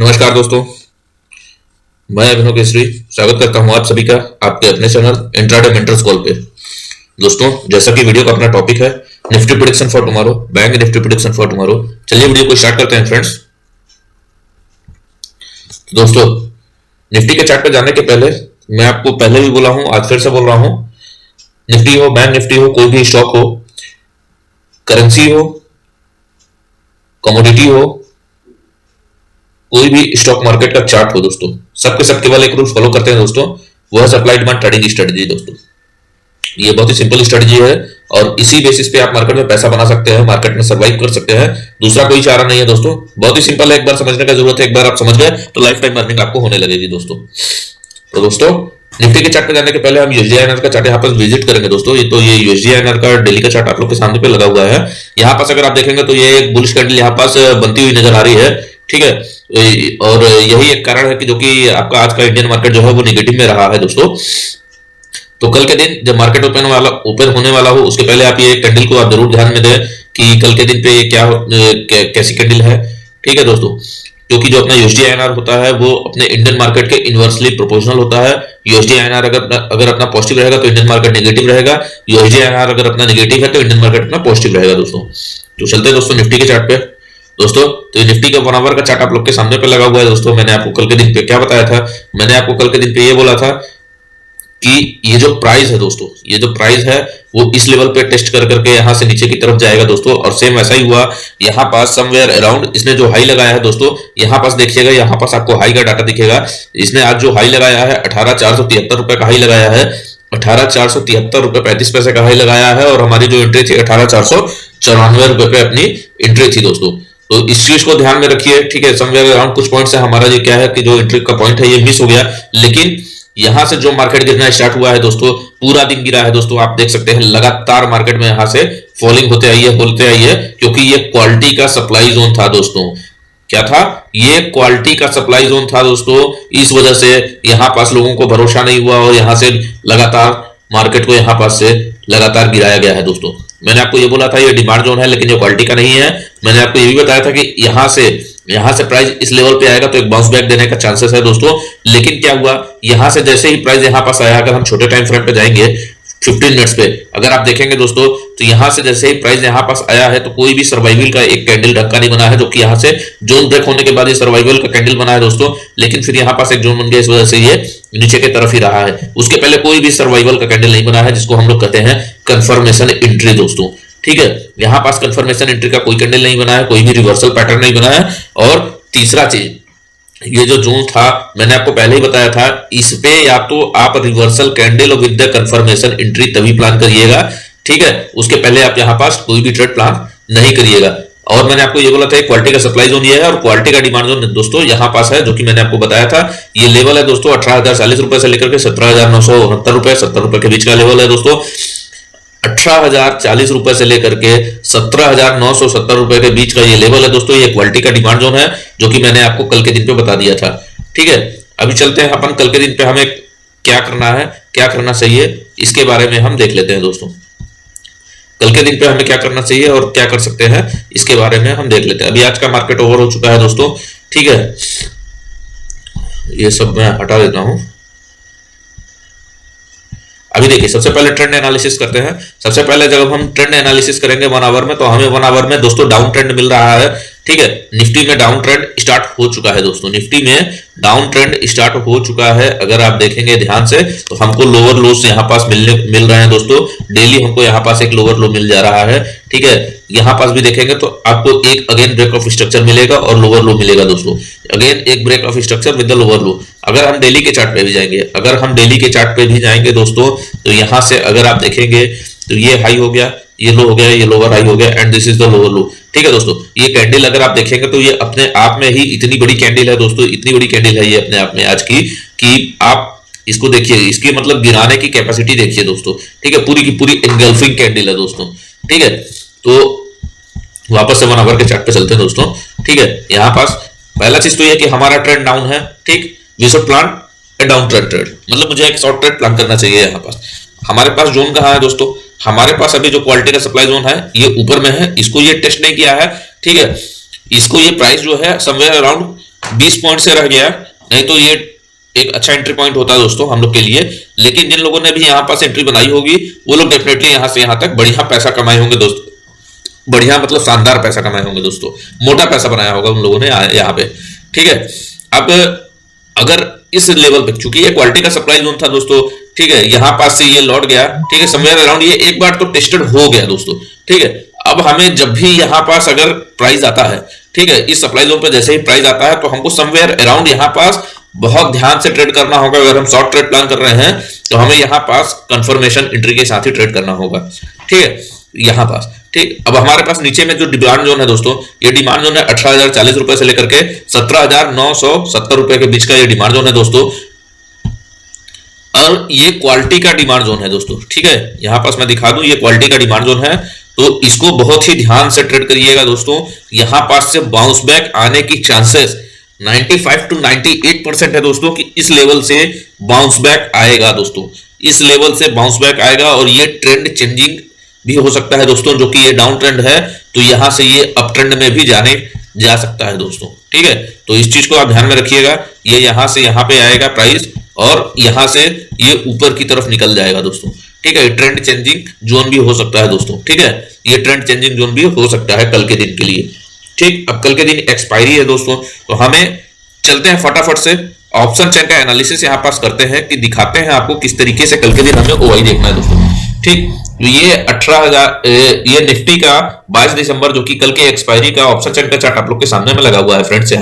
नमस्कार दोस्तों, मैं अभिनव केसरी स्वागत करता हूं आप सभी का आपके अपने चैनल इंट्राडे मेंटर्स कॉल पे। दोस्तों, जैसा कि वीडियो का अपना टॉपिक है Nifty prediction for tomorrow, bank Nifty prediction for tomorrow. चलिए वीडियो को स्टार्ट करते हैं फ्रेंड्स। तो दोस्तों, निफ्टी के चार्ट पे जाने के पहले मैं आपको पहले भी बोला हूं, आज फिर से बोल रहा हूं, निफ्टी हो, बैंक निफ्टी हो, कोई भी स्टॉक हो, करेंसी हो, कमोडिटी हो, कोई भी स्टॉक मार्केट का चार्ट हो दोस्तों, सबके सब केवल एक रूल फॉलो करते हैं दोस्तों, वो है सप्लाई डिमांड ट्रेडिंग स्ट्रेटजी। दोस्तों, ये बहुत ही सिंपल स्ट्रेटजी है और इसी बेसिस पे आप मार्केट में पैसा बना सकते हैं, मार्केट में सर्वाइव कर सकते हैं। दूसरा कोई चारा नहीं है दोस्तों, बहुत ही सिंपल है। एक बार समझने का जरूरत है, एक बार आप समझ गए तो लाइफ टाइम अर्निंग आपको होने लगेगी दोस्तों। तो दोस्तों, निफ्टी के चार्ट पे जाने के पहले हम यूएसडी का चार्ट यहाँ पर विजिट करेंगे दोस्तों। ये यूएसडी का डेली का चार्ट आप लोग के सामने पे लगा हुआ है। यहाँ पास अगर आप देखेंगे तो ये एक बुलिश कैंडल यहाँ पास बनती हुई नजर आ रही है, ठीक है। और यही एक कारण है कि जो कि आपका आज का इंडियन मार्केट जो है वो निगेटिव में रहा है दोस्तों। तो कल के दिन जब मार्केट ओपन होने वाला हो उसके पहले आप ये कैंडल को आप जरूर ध्यान में दें कि कल के दिन पे ये कैसी कैंडल है, ठीक है दोस्तों। क्योंकि जो अपना यूएसडी आईएनआर होता है वो अपने इंडियन मार्केट के इनवर्सली प्रोपोर्शनल होता है। यूएसडी आईएनआर अगर अपना पॉजिटिव रहेगा तो इंडियन मार्केट नेगेटिव रहेगा, यूएसडी आईएनआर अगर अपना नेगेटिव है तो इंडियन मार्केट अपना पॉजिटिव रहेगा दोस्तों। तो चलते हैं दोस्तों निफ्टी के चार्ट पे। दोस्तों, तो ये निफ्टी का 1 आवर का चार्ट आप लोग के सामने पे लगा हुआ है दोस्तों। मैंने आपको कल के दिन पे क्या बताया था? मैंने आपको कल के दिन पे ये बोला था कि ये जो प्राइस है दोस्तों, ये जो प्राइस है वो इस लेवल पे टेस्ट कर करके यहां से नीचे की तरफ जाएगा दोस्तों। और सेम ऐसा ही हुआ, यहाँ पास समवेयर अराउंड इसने जो हाई लगाया है दोस्तों, यहाँ पास देखिएगा, यहाँ पास आपको हाई का डाटा दिखेगा। इसने आज जो हाई लगाया है 18,473 रुपए का हाई लगाया है, 18,473 रुपए 35 पैसे का हाई लगाया है। और हमारी जो एंट्री थी 18,494 रुपए पे अपनी एंट्री थी दोस्तों। तो इस चीज को ध्यान में रखिए, ठीक है। समवेयर अराउंड कुछ पॉइंट से हमारा ये क्या है कि जो एंट्री का पॉइंट है ये मिस हो गया, लेकिन यहां से जो मार्केट गिरना स्टार्ट हुआ है दोस्तों, पूरा दिन गिरा है दोस्तों। आप देख सकते हैं लगातार मार्केट में यहां से फॉलिंग होते आई है, क्योंकि ये क्वालिटी का सप्लाई जोन था दोस्तों। क्या था? ये क्वालिटी का सप्लाई जोन था दोस्तों। इस वजह से यहां पास लोगों को भरोसा नहीं हुआ और यहां से लगातार मार्केट को यहां पास से लगातार गिराया गया है दोस्तों। मैंने आपको ये बोला था ये डिमांड जोन है, लेकिन ये क्वालिटी का नहीं है। मैंने आपको ये भी बताया था कि यहां से प्राइस इस लेवल पे आएगा तो एक बाउंस बैक देने का चांसेस है दोस्तों। लेकिन क्या हुआ, यहां से जैसे ही प्राइस यहां पास आया, अगर हम छोटे टाइम फ्रेम पे जाएंगे 15 मिनट्स पे, अगर आप देखेंगे दोस्तों तो यहां से जैसे ही प्राइस यहां पास आया है तो कोई भी सर्वाइवल का एक कैंडल ढक्का नहीं बना है, जो कि यहां से जोन ब्रेक होने के बाद ये सर्वाइवल का कैंडल बना है दोस्तों। लेकिन फिर यहां पास एक जोन बन गया, इस वजह से ये नीचे की तरफ ही रहा है। उसके पहले कोई भी सर्वाइवल का कैंडल नहीं बना है, जिसको हम लोग कहते हैं कंफर्मेशन एंट्री दोस्तों, ठीक है। यहां पास कंफर्मेशन एंट्री का कोई कैंडल नहीं बना है, कोई भी रिवर्सल पैटर्न नहीं बना है। और तीसरा चीज, ये जो जोन था मैंने आपको पहले ही बताया था, इस पे या तो आप reversal candle with the confirmation entry तभी प्लान करिएगा, ठीक है। उसके पहले आप यहां पास कोई भी ट्रेड प्लान नहीं करिएगा। और मैंने आपको ये बोला था क्वालिटी का सप्लाई जोन ये है और क्वालिटी का डिमांड जोन दोस्तों यहां पास है, जो कि मैंने आपको बताया था। ये लेवल है दोस्तों 18,040 रुपए से लेकर के 17,969 रुपए, 70 रुपए के बीच का लेवल है दोस्तों। 18,040 रुपए से लेकर के 17,970 रुपए के बीच का ये लेवल है दोस्तों। ये क्वालिटी का डिमांड जोन है, जो कि मैंने आपको कल के दिन पे बता दिया था, ठीक है। अभी चलते हैं अपन कल के दिन पे हमें क्या करना है, क्या करना चाहिए, इसके बारे में हम देख लेते हैं दोस्तों। कल के दिन पे हमें क्या करना चाहिए और क्या कर सकते हैं इसके बारे में हम देख लेते हैं। अभी आज का मार्केट ओवर हो चुका है दोस्तों, ठीक है। ये सब मैं हटा देता हूं। अभी देखिए, सबसे पहले ट्रेंड एनालिसिस करते हैं। सबसे पहले जब हम ट्रेंड एनालिसिस करेंगे 1 आवर में, तो हमें 1 आवर में दोस्तों डाउन ट्रेंड मिल रहा है, ठीक है। निफ्टी में डाउन ट्रेंड स्टार्ट हो चुका है दोस्तों, निफ्टी में डाउन ट्रेंड स्टार्ट हो चुका है। अगर आप देखेंगे ध्यान से तो हमको लोअर लोस यहाँ पास मिल रहे हैं दोस्तों। डेली हमको यहाँ पास एक लोअर लो मिल जा रहा है, ठीक है। यहाँ पास भी देखेंगे तो आपको एक अगेन ब्रेक ऑफ स्ट्रक्चर मिलेगा और लोअर लो मिलेगा दोस्तों। अगेन एक break of structure with the lower low. अगर हम डेली के चार्ट पे भी जाएंगे, दोस्तों, तो यहां से अगर आप देखेंगे तो ये हाई हो गया, ये लो हो गया, ये लोअर हाई हो गया and this is the lower लो, ठीक है दोस्तों। ये कैंडल अगर आप देखेंगे तो ये अपने आप में ही इतनी बड़ी कैंडल है दोस्तों, इतनी बड़ी कैंडल है ये अपने आप में आज की, कि आप इसको देखिए, इसकी मतलब गिराने की कैपेसिटी देखिए दोस्तों, ठीक है। पूरी की पूरी एंगल्फिंग कैंडल है दोस्तों, ठीक है। तो वापस से 1 आवर के चार्ट पे चलते हैं दोस्तों, ठीक है। यहां पास पहला चीज तो ये कि हमारा ट्रेंड डाउन है, ठीक। We should plan a down trend, मतलब मुझे एक शॉर्ट ट्रेड प्लान करना चाहिए। यहाँ पास हमारे पास जोन कहाँ है दोस्तों? हमारे पास अभी जो क्वालिटी का सप्लाई जोन है ये ऊपर में है, इसको ये टेस्ट नहीं किया है, ठीक है। इसको ये प्राइस जो है समवेयर अराउंड 20 पॉइंट से रह गया, नहीं तो ये एक अच्छा एंट्री पॉइंट होता है दोस्तों हम लोग के लिए। लेकिन जिन लोगों ने भी यहाँ पास एंट्री बनाई होगी वो लोग डेफिनेटली यहाँ से यहाँ तक बढ़िया पैसा कमाए होंगे दोस्तों, बढ़िया मतलब शानदार पैसा कमाए होंगे दोस्तों, मोटा पैसा बनाया होगा उन लोगों ने यहाँ पे, ठीक है। अब अगर इस लेवल पे, चूंकि ये क्वालिटी का सप्लाई जोन था दोस्तों, ठीक है, यहाँ पास से ये लौट गया, ठीक है, समवेयर अराउंड ये एक बार तो टेस्टेड हो गया दोस्तों, ठीक है। अब हमें जब भी यहाँ पास अगर प्राइस आता है, ठीक है, इस सप्लाई जोन पे जैसे ही प्राइस आता है तो हमको समवेयर अराउंड यहाँ पास बहुत ध्यान से ट्रेड करना होगा। अगर हम शॉर्ट ट्रेड प्लान कर रहे हैं तो हमें यहाँ पास कंफर्मेशन एंट्री के साथ ही ट्रेड करना होगा, ठीक है, यहाँ पास, ठीक। अब हमारे पास नीचे में जो डिमांड जोन है दोस्तों, ये डिमांड जोन है 18,040 रुपए से लेकर के 17,970 रुपए के बीच का ये डिमांड जोन है दोस्तों, और ये क्वालिटी का डिमांड जोन है दोस्तों, ठीक है। यहां पास मैं दिखा दूं, ये क्वालिटी का डिमांड जोन है, तो इसको बहुत ही ध्यान से ट्रेड करिएगा दोस्तों। यहां पास से बाउंस बैक आने की चांसेस 95 to 98% है दोस्तों कि इस लेवल से बाउंस बैक आएगा दोस्तों, इस लेवल से बाउंस बैक आएगा। और ये ट्रेंड चेंजिंग भी हो सकता है दोस्तों, जो कि ये डाउन ट्रेंड है तो यहां से ये अप ट्रेंड में भी जाने जा सकता है दोस्तों, ठीक है। तो इस चीज को आप ध्यान में रखिएगा, ये यहां से यहां पे आएगा प्राइस और यहां से ये ऊपर की तरफ निकल जाएगा दोस्तों, ठीक है। ट्रेंड चेंजिंग जोन भी हो सकता है दोस्तों, ठीक है, ये ट्रेंड चेंजिंग जोन भी हो सकता है कल के दिन के लिए, ठीक। अब कल के दिन एक्सपायरी है दोस्तों, तो हमें चलते हैं फटाफट से ऑप्शन चेन का एनालिसिस यहां पास करते हैं कि दिखाते हैं आपको किस तरीके से कल के दिन हमें ओआई देखना है दोस्तों, ठीक। ये 18,000 ये निफ्टी का 22 दिसंबर जो कि कल के एक्सपायरी का ऑप्शन चेन का चार्ट आप लोग के सामने में लगा हुआ है फ्रेंड्स।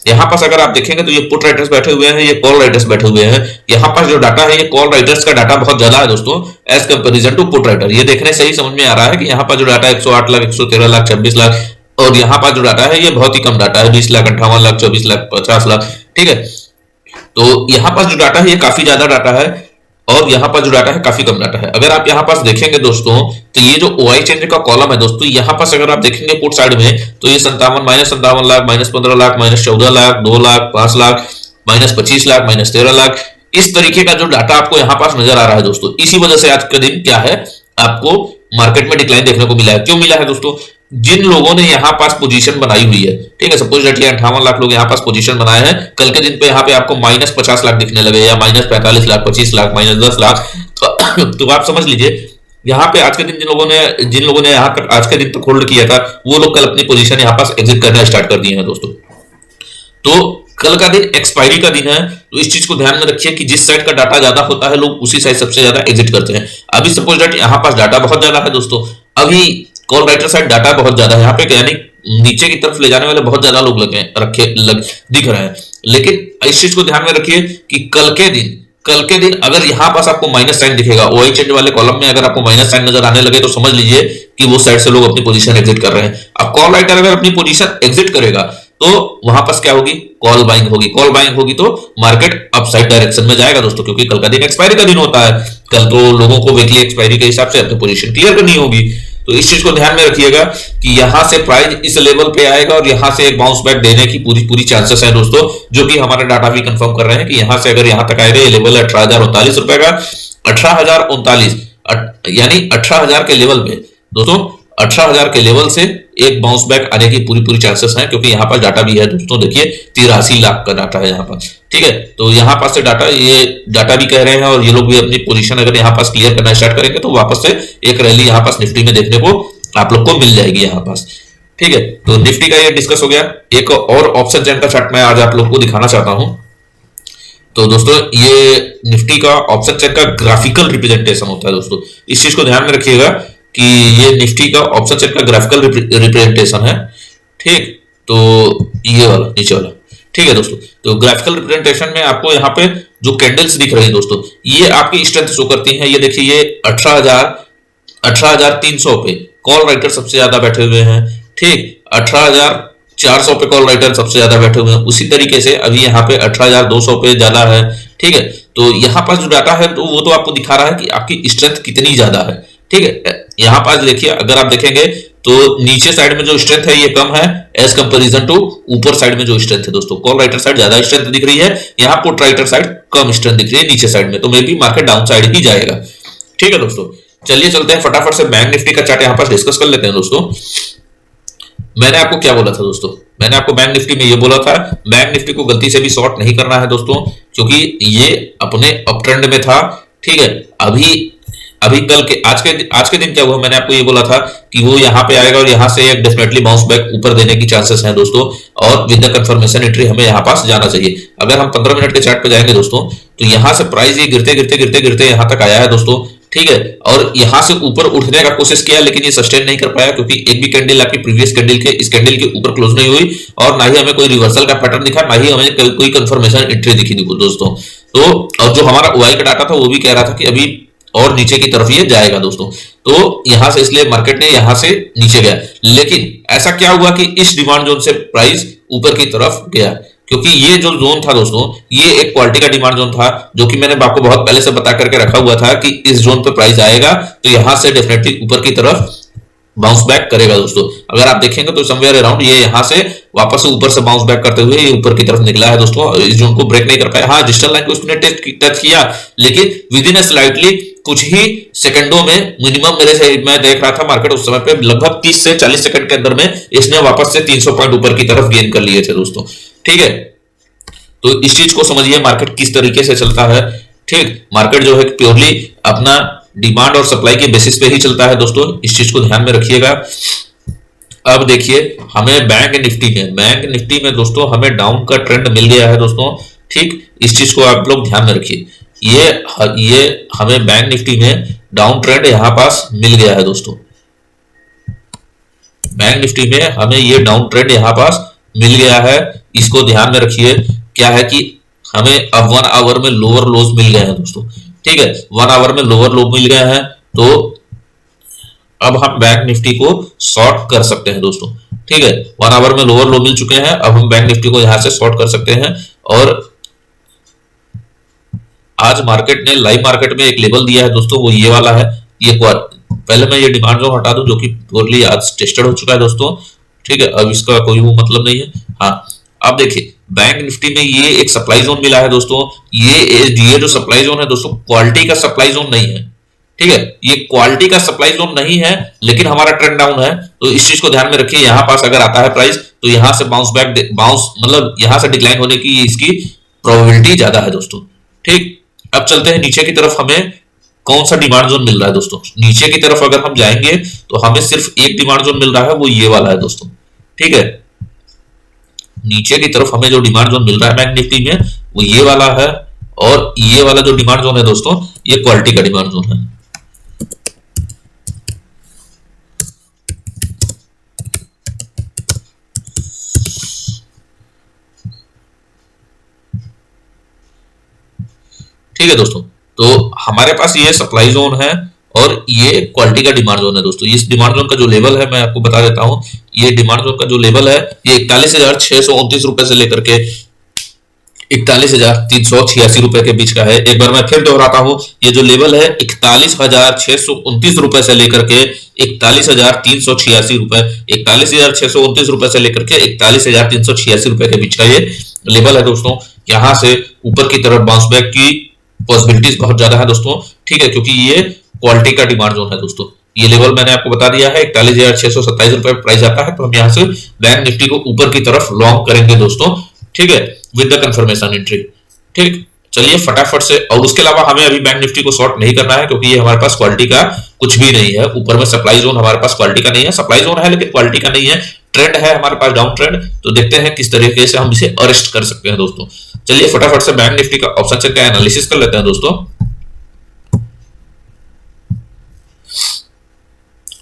यहाँ पास अगर आप देखेंगे तो ये पुट राइटर्स बैठे हुए हैं, ये कॉल राइटर्स बैठे हुए हैं। यहाँ पास जो डाटा है ये कॉल राइटर्स का डाटा बहुत ज्यादा है दोस्तों as comparison to put writer. ये देखने से ही समझ में आ रहा है कि यहाँ पास जो डाटा 108 लाख, 113 लाख, 26 लाख, और यहाँ पास जो डाटा है ये बहुत ही कम डाटा है, 20 लाख, 58 लाख, 24 लाख, 50 लाख, ठीक है। तो यहाँ पास जो डाटा है ये काफी ज्यादा डाटा है और यहाँ पर जो डाटा है काफी कम डाटा है। अगर आप यहाँ पास देखेंगे दोस्तों तो ये जो ओआई चेंज का कॉलम है दोस्तों, यहाँ पास अगर आप देखेंगे पुट साइड में तो ये 57 लाख, -15 लाख, -14 लाख, 2 लाख, 5 लाख, -25 लाख, -13 लाख, इस तरीके का जो डाटा आपको यहाँ पास नजर आ रहा है दोस्तों। इसी वजह से आज का दिन क्या है, आपको मार्केट में डिक्लाइन देखने को मिला है। क्यों मिला है दोस्तों? जिन लोगों ने यहाँ पास पोजीशन बनाई हुई है, ठीक है, सपोज दैट ये 58 लाख लोग यहाँ पास पोजीशन बनाए हैं, कल के दिन पे यहाँ पे आपको -50 लाख दिखने लगे या -45 लाख, 25 लाख, -10 लाख, तो आप समझ लीजिए यहाँ पे आज के दिन जिन लोगों ने यहाँ तक आज के दिन तक होल्ड किया था वो लोग कल अपनी पोजीशन यहाँ पास एग्जिट करना स्टार्ट कर दिए हैं दोस्तों। तो कल का दिन एक्सपायरी का दिन है, तो इस चीज को ध्यान में रखिए कि जिस साइड का डाटा ज्यादा होता है लोग उसी साइड सबसे ज्यादा एग्जिट करते हैं। अभी सपोज दैट यहाँ पास डाटा बहुत ज्यादा है दोस्तों, अभी कॉल राइटर साइड डाटा बहुत ज्यादा है, यहाँ पे यानी नीचे की तरफ ले जाने वाले बहुत ज्यादा लोग दिख रहे हैं। लेकिन इस चीज को ध्यान में रखिए कि कल के दिन अगर यहाँ पास आपको माइनस साइन दिखेगा, ओआई चेंज वाले कॉलम में अगर आपको माइनस साइन नजर आने लगे तो समझ लीजिए कि वो साइड से लोग अपनी पोजीशन एग्जिट कर रहे हैं। अब कॉल राइटर अगर अपनी पोजीशन एग्जिट करेगा तो वहां पास क्या होगी, कॉल बाइंग होगी। कॉल बाइंग होगी तो मार्केट अपसाइड डायरेक्शन में जाएगा दोस्तों, क्योंकि कल का दिन एक्सपायरी का दिन होता है। कल तो लोगों को वीकली एक्सपायरी के हिसाब से अपनी पोजीशन क्लियर करनी होगी। तो इस चीज को ध्यान में रखिएगा कि यहां से प्राइस इस लेवल पे आएगा और यहां से एक बाउंस बैक देने की पूरी चांसेस है दोस्तों, जो कि हमारा डाटा भी कंफर्म कर रहे हैं कि यहां से अगर यहां तक आएगा, ये लेवल है 18,039 रुपए का, 18,039 यानी 18,000 के लेवल पे दोस्तों, 18,000 के लेवल से एक बाउंस बैक आने की पूरी चांसेस है, क्योंकि यहाँ पर डाटा भी है दोस्तों। देखिए 83 लाख का डाटा है यहाँ पर, ठीक है। तो यहाँ पास से ये डाटा भी कह रहे हैं और ये लोग भी अपनी पोजीशन अगर यहाँ पास क्लियर करना स्टार्ट करेंगे तो वापस से एक रैली यहाँ पास निफ्टी में देखने को आप लोग को मिल जाएगी यहाँ पास, ठीक है। तो निफ्टी का ये डिस्कस हो गया। एक और ऑप्शन चेन का चार्ट मैं आज आप लोग को दिखाना चाहता हूँ। तो दोस्तों ये निफ्टी का ऑप्शन चेन का ग्राफिकल रिप्रेजेंटेशन होता है दोस्तों, इस चीज को ध्यान में रखिएगा कि ये निफ्टी का ऑप्शन चेन का ग्राफिकल रिप्रेजेंटेशन है, ठीक। तो ये वाला नीचे वाला, ठीक है दोस्तों। तो ग्राफिकल रिप्रेजेंटेशन में आपको यहाँ पे जो कैंडल्स दिख रही है दोस्तों, ये आपकी स्ट्रेंथ शो करती हैं। ये देखिए ये 18,300 पे कॉल राइटर सबसे ज्यादा बैठे हुए हैं, ठीक। 18,400 पे कॉल राइटर सबसे ज्यादा बैठे हुए हैं। उसी तरीके से अभी यहाँ पे 18,200 पे ज्यादा है, ठीक है। तो यहाँ पास जो डाटा है तो वो तो आपको दिखा रहा है कि आपकी स्ट्रेंथ कितनी ज्यादा है, ठीक है। यहाँ पास देखिए अगर आप देखेंगे तो नीचे साइड में जो स्ट्रेंथ है ये कम है एज कंपैरिजन टू ऊपर साइड में जो स्ट्रेंथ है दोस्तों। कॉल राइटर साइड ज्यादा स्ट्रेंथ दिख रही है, यहाँ पुट राइटर साइड कम स्ट्रेंथ दिख रही है नीचे साइड में, तो maybe market down side ही जाएगा, ठीक है दोस्तों। चलिए चलते हैं फटाफट से बैंक निफ्टी का चार्ट यहाँ पास डिस्कस कर लेते हैं दोस्तों। मैंने आपको क्या बोला था दोस्तों, मैंने आपको बैंक निफ्टी में ये बोला था, बैंक निफ्टी को गलती से भी शॉर्ट नहीं करना है दोस्तों, क्योंकि ये अपने अप ट्रेंड में था। ठीक है, अभी अभी कल के आज के दिन क्या हुआ, मैंने आपको ये बोला था कि वो यहाँ पे आएगा और यहाँ से डेफिनेटली बाउंस बैक ऊपर देने की चांसेस हैं दोस्तों, और विद द कंफर्मेशन एंट्री हमें यहाँ पास जाना चाहिए। अगर हम 15 मिनट के चार्ट पे जाएंगे दोस्तों, तो यहाँ से प्राइस ये गिरते गिरते गिरते गिरते यहाँ तक आया है दोस्तों। ठीक है, और यहां से ऊपर उठने का कोशिश किया, लेकिन ये सस्टेन नहीं कर पाया, क्योंकि एक भी कैंडल आपकी प्रीवियस कैंडल के इस कैंडल के ऊपर क्लोज नहीं हुई, और ना ही हमें कोई रिवर्सल का पैटर्न दिखा, ना ही हमें कोई कंफर्मेशन एंट्री दिखी दोस्तों। तो और जो हमारा ओआई का डाटा था वो भी कह रहा था कि अभी और नीचे की तरफ ये जाएगा दोस्तों। तो यहां से इसलिए मार्केट ने यहां से नीचे गया, लेकिन ऐसा क्या हुआ कि इस डिमांड जोन से प्राइस ऊपर की तरफ गया, क्योंकि ये जो जोन था दोस्तों, ये एक क्वालिटी का डिमांड जोन था, जो कि मैंने आपको बहुत पहले से बता करके रखा हुआ था कि इस जोन पे प्राइस आएगा तो यहां से डेफिनेटली ऊपर की तरफ बाउंस बैक करेगा दोस्तों। अगर आप देखेंगे तो समवेयर अराउंड ये यहां से वापस से ऊपर से बाउंस बैक करते हुए ये ऊपर की तरफ निकला है दोस्तों, इस जोन को ब्रेक नहीं कर पाया। हाँ, डिजिटल लाइन को उसने टच किया, लेकिन विद इन स्लाइटली कुछ ही सेकंडों में, मिनिमम मैं देख रहा था मार्केट उस समय पे लगभग 30 से 40 सेकंड के अंदर में इसने वापस से 300 पॉइंट ऊपर की तरफ गेन कर लिए थे दोस्तों। ठीक है, तो इस चीज को समझिए मार्केट किस तरीके से चलता है। ठीक, मार्केट जो है प्योरली अपना डिमांड और सप्लाई के बेसिस पे ही चलता है दोस्तों, इस चीज को ध्यान में रखिएगा। अब देखिए हमें बैंक निफ्टी में दोस्तों हमें डाउन का ट्रेंड मिल गया है दोस्तों। ठीक, इस चीज को आप लोग ध्यान में रखिए, ये हमें बैंक निफ्टी में डाउन ट्रेंड यहां पास मिल गया है दोस्तों। बैंक निफ्टी में हमें ये डाउन ट्रेंड यहां पास मिल गया है, इसको ध्यान में रखिए। क्या है कि हमें अब 1 आवर में लोअर लोज मिल गए हैं दोस्तों। ठीक है, 1 आवर में लोअर लो मिल गए हैं, तो अब हम बैंक निफ्टी को शॉर्ट कर सकते हैं दोस्तों। ठीक है, 1 आवर में लोअर लो मिल चुके हैं, अब हम बैंक निफ्टी को यहां से शॉर्ट कर सकते हैं। और आज मार्केट ने लाइव मार्केट में एक लेवल दिया है दोस्तों, वो ये वाला है। ये पहले मैं ये डिमांड जोन हटा दूं, जो कि प्योरली आज टेस्टेड हो चुका है दोस्तों। ठीक है, अब इसका कोई वो मतलब नहीं है। हाँ, अब देखिए बैंक निफ्टी में ये एक सप्लाई जोन मिला है दोस्तों। ये जो सप्लाई जोन है दोस्तों, क्वालिटी का सप्लाई जोन नहीं है। ठीक है, ये क्वालिटी का सप्लाई जोन नहीं है, लेकिन हमारा ट्रेंड डाउन है, तो इस चीज को ध्यान में रखिए। यहां पास अगर आता है प्राइस, तो यहां से बाउंस मतलब यहां से डिक्लाइन होने की इसकी प्रोबेबिलिटी ज्यादा है दोस्तों। ठीक, अब चलते हैं नीचे की तरफ। हमें कौन सा डिमांड जोन मिल रहा है दोस्तों? नीचे की तरफ अगर हम जाएंगे तो हमें सिर्फ एक डिमांड जोन मिल रहा है, वो ये वाला है दोस्तों। ठीक है, नीचे की तरफ हमें जो डिमांड जोन मिल रहा है बैंक निफ्टी में, वो ये वाला है, और ये वाला जो डिमांड जोन है दोस्तों, ये क्वालिटी का डिमांड जोन है। ठीक है दोस्तों, तो हमारे पास ये सप्लाई जोन है और ये क्वालिटी का डिमांड जोन है दोस्तों। इस डिमांड जोन का जो लेवल है मैं आपको बता देता हूं। ये डिमांड जोन का जो लेवल है, ये 41,629 रुपए से लेकर के 41,386 रुपए के बीच का है। एक बार मैं फिर दोहराता हूं, ये जो लेवल है 41,629 रुपए से लेकर के 41,386 रुपए, 41,629 रुपए से लेकर के 41,386 रुपए के बीच का ये लेवल है दोस्तों। यहां से ऊपर की तरफ बाउंस बैक की पॉसिबिलिटीज बहुत ज्यादा है दोस्तों। ठीक है, क्योंकि ये क्वालिटी का डिमांड जोन है दोस्तों। ये लेवल मैंने आपको बता दिया है, 41,627 रुपए प्राइस आता है, तो हम यहाँ से बैंक निफ्टी को ऊपर की तरफ लॉन्ग करेंगे दोस्तों। ठीक है, विद द कंफर्मेशन एंट्री। ठीक, चलिए फटाफट से। और उसके अलावा हमें अभी बैंक निफ्टी को शॉर्ट नहीं करना है, क्योंकि ये हमारे पास क्वालिटी का कुछ भी नहीं है। ऊपर में सप्लाई जोन हमारे पास क्वालिटी का नहीं है, सप्लाई जोन है लेकिन क्वालिटी का नहीं है। ट्रेंड है हमारे पास डाउन ट्रेंड, तो देखते हैं किस तरीके से हम इसे अरेस्ट कर सकते हैं दोस्तों। चलिए फटाफट से बैंक निफ्टी का ऑप्शन चेन का एनालिसिस कर लेते हैं दोस्तों।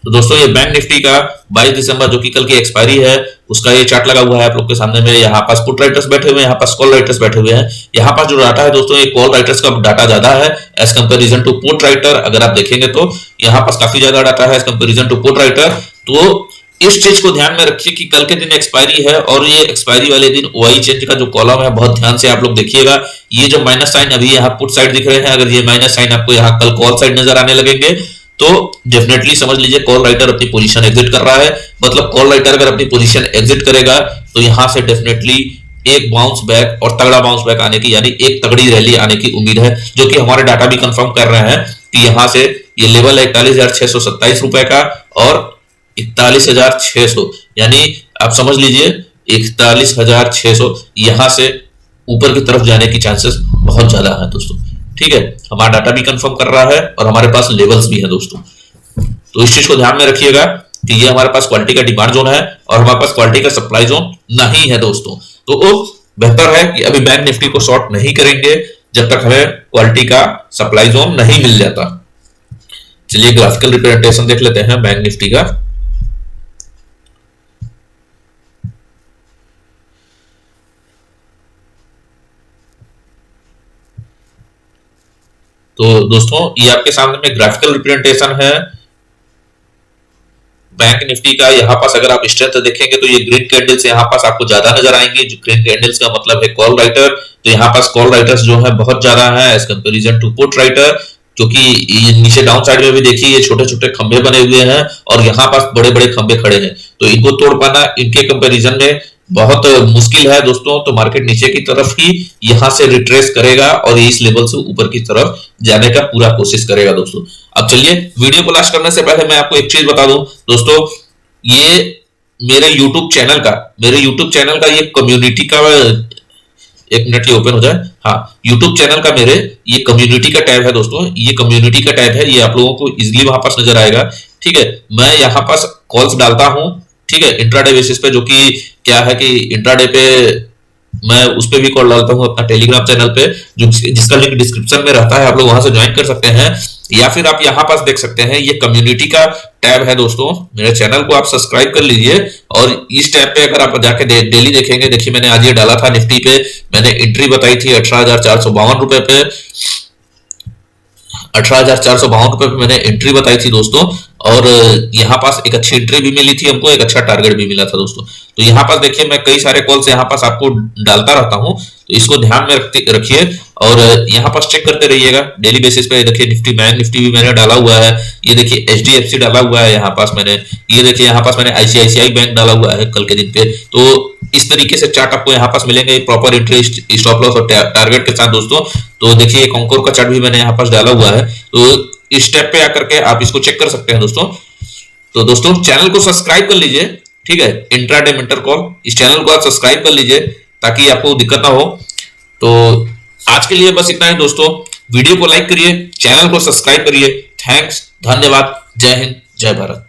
तो दोस्तों ये बैंक निफ्टी का 22 दिसंबर जो कि कल की एक्सपायरी है, उसका ये चार्ट लगा हुआ है आप लोग के सामने में। यहाँ पास पुट राइटर्स बैठे हुए हैं, यहाँ पास कॉल राइटर्स बैठे हुए हैं। यहाँ पास जो डाटा है दोस्तों, ये कॉल राइटर्स का डाटा ज्यादा है as comparison to put writer. अगर आप देखेंगे तो यहाँ पास काफी ज्यादा डाटा है as comparison to put writer. तो इस चीज को ध्यान में रखिए कि कल के दिन एक्सपायरी है, और ये एक्सपायरी वाले दिन ओआई चेंज का जो कॉलम है बहुत ध्यान से आप लोग देखिएगा। ये जो माइनस साइन अभी यहाँ पुट साइड दिख रहे हैं, अगर ये माइनस साइन आपको यहाँ कल कॉल साइड नजर आने लगेंगे, तो डेफिनेटली समझ लीजिए कॉल राइटर अपनी पोजीशन एग्जिट कर रहा है। मतलब कॉल राइटर अगर अपनी पोजीशन एग्जिट करेगा तो यहां से डेफिनेटली एक बाउंस बैक और तगड़ा बाउंस बैक आने की, यानी एक तगड़ी रैली आने की उम्मीद है, जो कि हमारे डाटा भी कंफर्म कर रहे हैं कि यहां से ये लेवल है 41,627 रुपए का, और 41,600, यानी आप समझ लीजिए 41,600 यहां से ऊपर की तरफ जाने की चांसेस बहुत ज्यादा है दोस्तों। ठीक है, हमारा डाटा भी कंफर्म कर रहा है और हमारे पास लेवल्स भी है दोस्तों। तो इस चीज को ध्यान में रखिएगा कि ये हमारे पास क्वालिटी का डिमांड जोन है और हमारे पास क्वालिटी का सप्लाई जोन नहीं है दोस्तों। तो वो बेहतर है कि अभी बैंक निफ्टी को शॉर्ट नहीं करेंगे जब तक हमें क्वालिटी का सप्लाई जोन नहीं मिल जाता। चलिए ग्राफिकल रिप्रेजेंटेशन देख लेते हैं बैंक निफ्टी का। तो दोस्तों ये आपके सामने में ग्राफिकल रिप्रेजेंटेशन है बैंक निफ्टी का। यहाँ पास अगर आप स्ट्रेंथ देखेंगे तो ये ग्रीन कैंडल्स यहाँ पास आपको ज्यादा नजर आएंगे। जो ग्रीन कैंडल्स का मतलब है कॉल राइटर, तो यहाँ पास कॉल राइटर्स जो है बहुत ज्यादा है as comparison to put writer. क्योंकि नीचे डाउन साइड में भी देखिए ये छोटे छोटे खंभे बने हुए हैं और यहाँ पास बड़े बड़े खंभे खड़े हैं, तो इनको तोड़ पाना इनके कंपैरिजन में बहुत मुश्किल है दोस्तों। तो मार्केट नीचे की तरफ ही यहाँ से रिट्रेस करेगा और इस लेवल से ऊपर की तरफ जाने का पूरा कोशिश करेगा दोस्तों। अब चलिए वीडियो को लास्ट करने से पहले मैं आपको एक चीज बता दूं दोस्तों, ये मेरे YouTube चैनल का ये कम्युनिटी का, एक मिनट ये ओपन हो जाए। हाँ, YouTube चैनल का मेरे ये कम्युनिटी का टैब है दोस्तों। ये कम्युनिटी का टैब है, ये आप लोगों को इजीली वहां पास नजर आएगा। ठीक है, मैं यहाँ पास कॉल्स डालता हूँ, ठीक है, इंट्राडे बेसिस पे, जो कि क्या है कि इंट्राडे पे मैं उस पे भी कॉल डालता हूँ अपना टेलीग्राम चैनल पे, जो जिसका लिंक डिस्क्रिप्शन में रहता है, आप लोग वहां से ज्वाइन कर सकते हैं। या फिर आप यहाँ पास देख सकते हैं ये कम्युनिटी का टैब है दोस्तों। मेरे चैनल को आप सब्सक्राइब कर लीजिए और इस टैब पे अगर आप जाके डेली देखेंगे, देखिए मैंने आज ये डाला था निफ्टी पे, मैंने एंट्री बताई थी 18,452 रुपए पे, 18,452 रुपए पे मैंने एंट्री बताई थी दोस्तों। और यहाँ पास एक अच्छी एंट्री भी मिली थी हमको, एक अच्छा टारगेट भी मिला था दोस्तों। तो यहाँ पास देखिए मैं कई सारे कॉल्स यहाँ पास आपको डालता रहता हूँ, तो इसको ध्यान में रखिए और यहाँ पास चेक करते रहिएगा डेली बेसिस पे। देखिए निफ्टी, बैंक निफ्टी भी मैंने डाला हुआ है, ये देखिए HDFC डाला हुआ है यहाँ पास मैंने, ये देखिए यहाँ पास मैंने ICICI बैंक डाला हुआ है कल के दिन पे। तो इस तरीके से चार्ट आपको यहाँ पास मिलेंगे प्रॉपर एंट्री, स्टॉप लॉस और टारगेट के साथ दोस्तों। तो देखिए कॉन्कोर का चार्ट भी मैंने यहाँ पास डाला हुआ है, तो इस स्टेप पे आकर के आप इसको चेक कर सकते हैं दोस्तों। तो दोस्तों चैनल को सब्सक्राइब कर लीजिए, ठीक है, इंट्राडे मेंटर कॉल, इस चैनल को आप सब्सक्राइब कर लीजिए ताकि आपको दिक्कत ना हो। तो आज के लिए बस इतना ही दोस्तों, वीडियो को लाइक करिए, चैनल को सब्सक्राइब करिए। थैंक्स, धन्यवाद, जय हिंद, जय भारत।